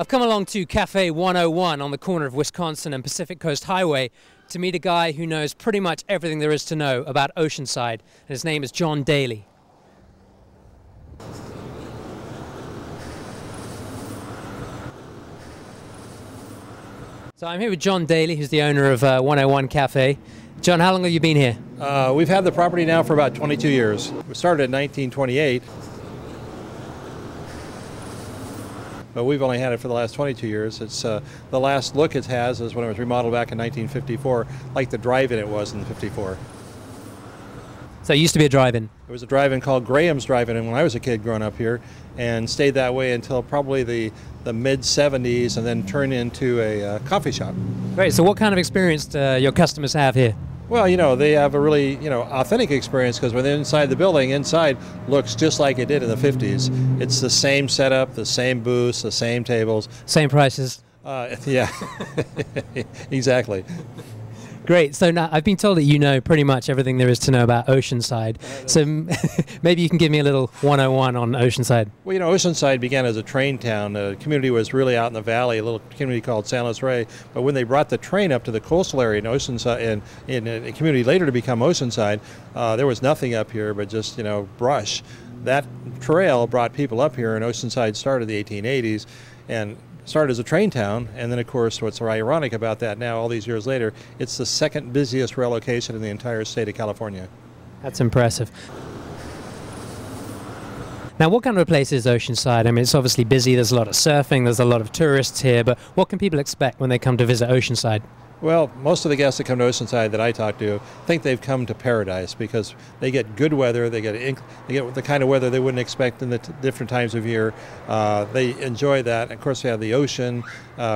I've come along to Cafe 101 on the corner of Wisconsin and Pacific Coast Highway to meet a guy who knows pretty much everything there is to know about Oceanside, and his name is John Daley. So I'm here with John Daley, who's the owner of 101 Cafe. John, how long have you been here? We've had the property now for about 22 years. We started in 1928. But we've only had it for the last 22 years. It's the last look it has is when it was remodeled back in 1954, like the drive-in it was in '54. So it used to be a drive-in? It was a drive-in called Graham's Drive-In when I was a kid growing up here, and stayed that way until probably the mid-'70s, and then turned into a coffee shop. Great. So what kind of experience do your customers have here? Well, they have a really, authentic experience because when they're inside the building, inside looks just like it did in the 50s. It's the same setup, the same booths, the same tables. Same prices? Yeah, exactly. Great. So now I've been told that you know pretty much everything there is to know about Oceanside. So maybe you can give me a little 101 on Oceanside. Well, Oceanside began as a train town. The community was really out in the valley, a little community called San Luis Rey. But when they brought the train up to the coastal area in Oceanside, and in a community later to become Oceanside, there was nothing up here but just, brush. That trail brought people up here, and Oceanside started in the 1880s. And started as a train town, and then of course what's ironic about that now, all these years later, it's the second busiest rail location in the entire state of California. That's impressive. Now, what kind of a place is Oceanside? I mean, it's obviously busy, there's a lot of surfing, there's a lot of tourists here, but what can people expect when they come to visit Oceanside? Well, most of the guests that come to Oceanside that I talk to think they've come to paradise because they get good weather, they get the kind of weather they wouldn't expect in the different times of year. They enjoy that. Of course, we have the ocean,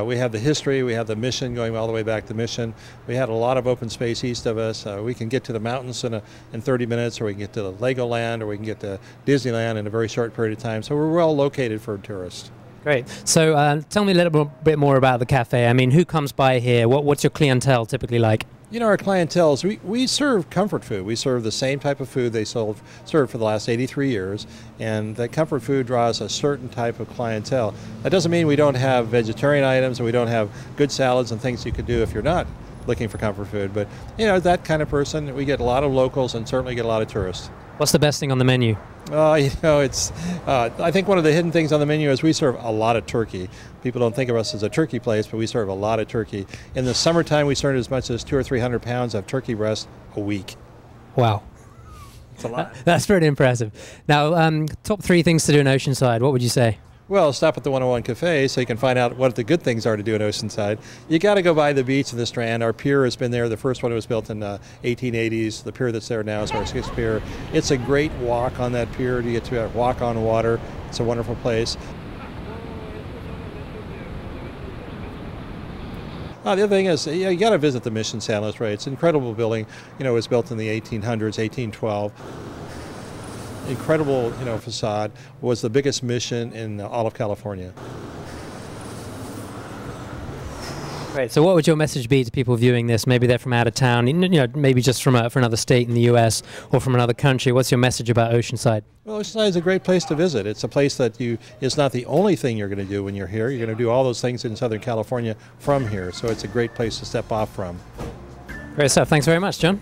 we have the history, we have the Mission going all the way back to Mission. We had a lot of open space east of us. We can get to the mountains in 30 minutes, or we can get to the Legoland, or we can get to Disneyland in a very short period of time. So we're well located for tourists. Great. So tell me a little bit more about the cafe. I mean, who comes by here? What's your clientele typically like? Our clientele is, we serve comfort food. We serve the same type of food they served for the last 83 years, and that comfort food draws a certain type of clientele. That doesn't mean we don't have vegetarian items, and we don't have good salads and things you could do if you're not looking for comfort food. But, that kind of person, we get a lot of locals and certainly get a lot of tourists. What's the best thing on the menu? It's. I think one of the hidden things on the menu is we serve a lot of turkey. People don't think of us as a turkey place, but we serve a lot of turkey. In the summertime, we serve as much as 200 or 300 pounds of turkey breast a week. Wow. It's a lot. That's pretty impressive. Now, top 3 things to do in Oceanside, what would you say? Well, stop at the 101 Cafe so you can find out what the good things are to do in Oceanside. You got to go by the beach and the Strand. Our pier has been there. The first one was built in the 1880s. The pier that's there now is our 6th pier. It's a great walk on that pier. You get to walk on water. It's a wonderful place. The other thing is, you got to visit the Mission San Luis Rey. It's an incredible building. It was built in the 1800s, 1812. Incredible, facade. Was the biggest mission in all of California. Great. So what would your message be to people viewing this? Maybe they're from out of town, maybe just from another state in the U.S. or from another country. What's your message about Oceanside? Well, Oceanside is a great place to visit. It's a place that it's not the only thing you're going to do when you're here. You're going to do all those things in Southern California from here. So it's a great place to step off from. Great stuff. Thanks very much, John.